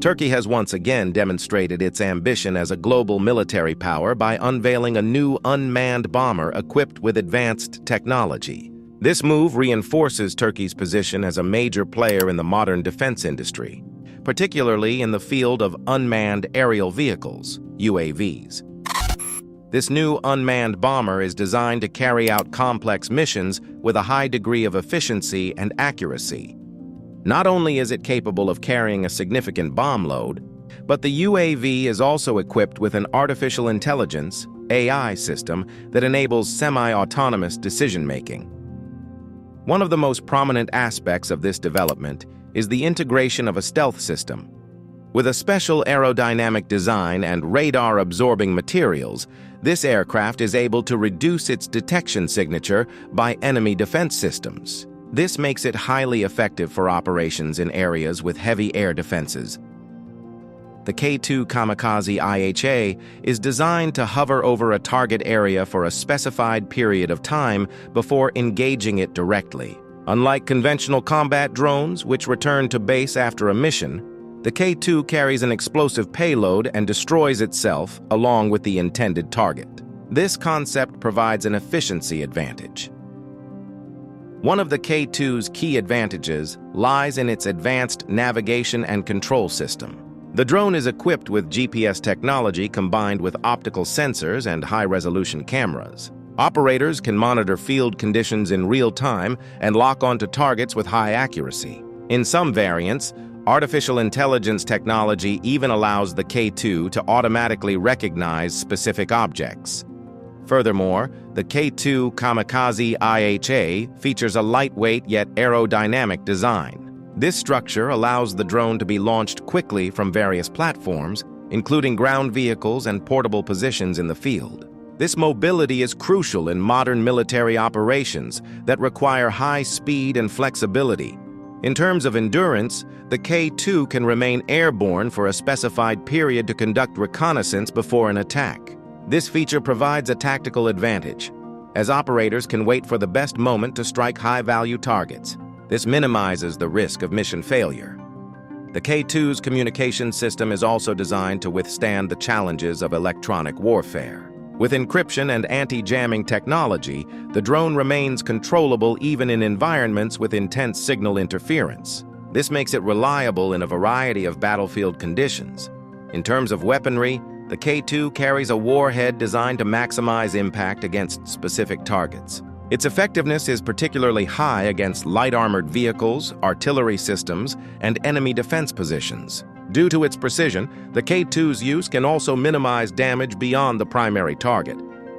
Turkey has once again demonstrated its ambition as a global military power by unveiling a new unmanned bomber equipped with advanced technology. This move reinforces Turkey's position as a major player in the modern defense industry, particularly in the field of unmanned aerial vehicles, UAVs. This new unmanned bomber is designed to carry out complex missions with a high degree of efficiency and accuracy. Not only is it capable of carrying a significant bomb load, but the UAV is also equipped with an artificial intelligence (AI) system that enables semi-autonomous decision-making. One of the most prominent aspects of this development is the integration of a stealth system. With a special aerodynamic design and radar-absorbing materials, this aircraft is able to reduce its detection signature by enemy defense systems. This makes it highly effective for operations in areas with heavy air defenses. The K2 Kamicazi IHA is designed to hover over a target area for a specified period of time before engaging it directly. Unlike conventional combat drones, which return to base after a mission, the K2 carries an explosive payload and destroys itself along with the intended target. This concept provides an efficiency advantage. One of the K2's key advantages lies in its advanced navigation and control system. The drone is equipped with GPS technology combined with optical sensors and high-resolution cameras. Operators can monitor field conditions in real time and lock onto targets with high accuracy. In some variants, artificial intelligence technology even allows the K2 to automatically recognize specific objects. Furthermore, the K2 Kamicazi IHA features a lightweight yet aerodynamic design. This structure allows the drone to be launched quickly from various platforms, including ground vehicles and portable positions in the field. This mobility is crucial in modern military operations that require high speed and flexibility. In terms of endurance, the K2 can remain airborne for a specified period to conduct reconnaissance before an attack. This feature provides a tactical advantage, as operators can wait for the best moment to strike high-value targets. This minimizes the risk of mission failure. The K2's communication system is also designed to withstand the challenges of electronic warfare. With encryption and anti-jamming technology, the drone remains controllable even in environments with intense signal interference. This makes it reliable in a variety of battlefield conditions. In terms of weaponry, the K2 carries a warhead designed to maximize impact against specific targets. Its effectiveness is particularly high against light-armored vehicles, artillery systems, and enemy defense positions. Due to its precision, the K2's use can also minimize damage beyond the primary target.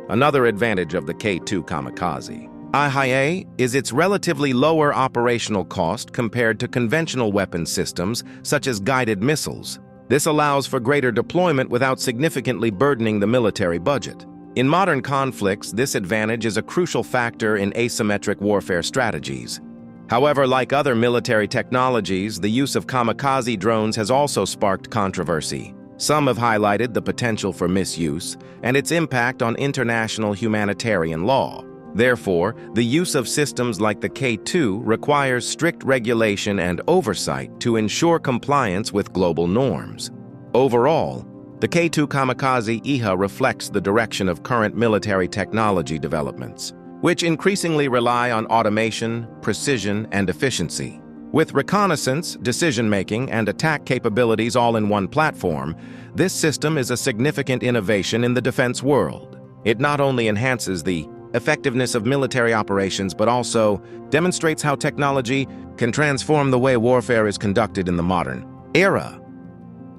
Another advantage of the K2 Kamicazi IHA is its relatively lower operational cost compared to conventional weapon systems such as guided missiles. This allows for greater deployment without significantly burdening the military budget. In modern conflicts, this advantage is a crucial factor in asymmetric warfare strategies. However, like other military technologies, the use of kamikaze drones has also sparked controversy. Some have highlighted the potential for misuse and its impact on international humanitarian law. Therefore, the use of systems like the K2 requires strict regulation and oversight to ensure compliance with global norms. Overall, the K2 Kamicazi IHA reflects the direction of current military technology developments, which increasingly rely on automation, precision, and efficiency. With reconnaissance, decision-making, and attack capabilities all in one platform, this system is a significant innovation in the defense world. It not only enhances the effectiveness of military operations, but also demonstrates how technology can transform the way warfare is conducted in the modern era.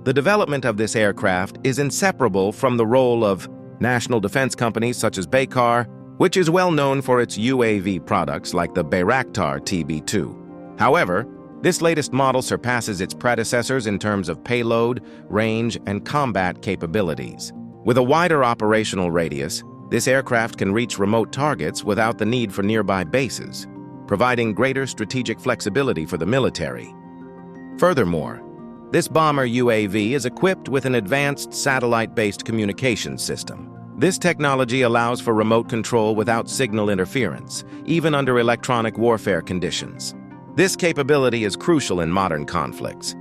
The development of this aircraft is inseparable from the role of national defense companies such as Baykar, which is well known for its UAV products like the Bayraktar TB2. However, this latest model surpasses its predecessors in terms of payload, range, and combat capabilities. With a wider operational radius, this aircraft can reach remote targets without the need for nearby bases, providing greater strategic flexibility for the military. Furthermore, this bomber UAV is equipped with an advanced satellite-based communication system. This technology allows for remote control without signal interference, even under electronic warfare conditions. This capability is crucial in modern conflicts.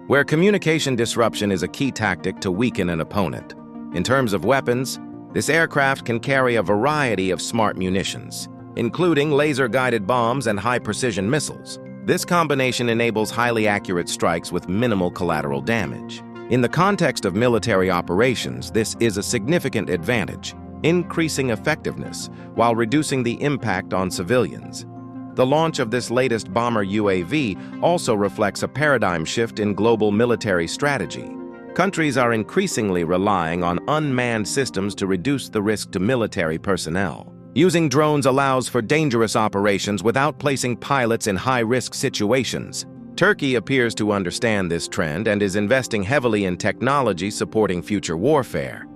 where communication disruption is a key tactic to weaken an opponent. In terms of weapons, this aircraft can carry a variety of smart munitions, including laser-guided bombs and high-precision missiles. This combination enables highly accurate strikes with minimal collateral damage. In the context of military operations, this is a significant advantage, increasing effectiveness while reducing the impact on civilians. The launch of this latest bomber UAV also reflects a paradigm shift in global military strategy. Countries are increasingly relying on unmanned systems to reduce the risk to military personnel. Using drones allows for dangerous operations without placing pilots in high-risk situations. Turkey appears to understand this trend and is investing heavily in technology supporting future warfare.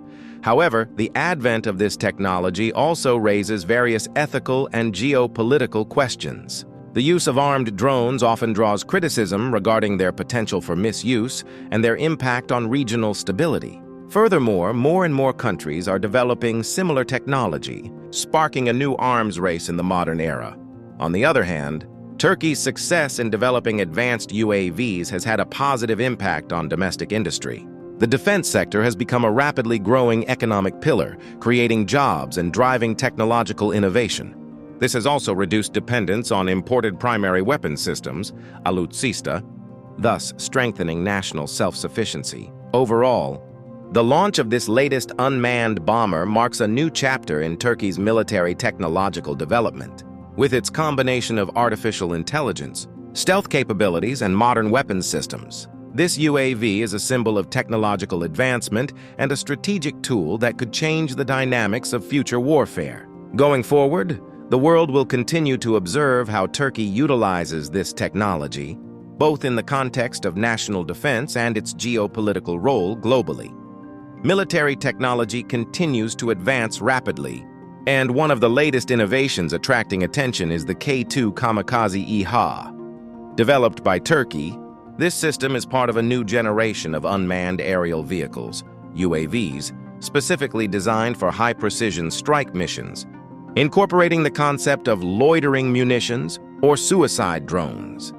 However, the advent of this technology also raises various ethical and geopolitical questions. The use of armed drones often draws criticism regarding their potential for misuse and their impact on regional stability. Furthermore, more and more countries are developing similar technology, sparking a new arms race in the modern era. On the other hand, Turkey's success in developing advanced UAVs has had a positive impact on domestic industry. The defense sector has become a rapidly growing economic pillar, creating jobs and driving technological innovation. This has also reduced dependence on imported primary weapon systems, alutsista, thus strengthening national self-sufficiency. Overall, the launch of this latest unmanned bomber marks a new chapter in Turkey's military technological development. With its combination of artificial intelligence, stealth capabilities, and modern weapons systems, this UAV is a symbol of technological advancement and a strategic tool that could change the dynamics of future warfare. Going forward, the world will continue to observe how Turkey utilizes this technology, both in the context of national defense and its geopolitical role globally. Military technology continues to advance rapidly, and one of the latest innovations attracting attention is the K-2 Kamicazi İHA. Developed by Turkey, this system is part of a new generation of unmanned aerial vehicles, UAVs, specifically designed for high-precision strike missions, incorporating the concept of loitering munitions or suicide drones.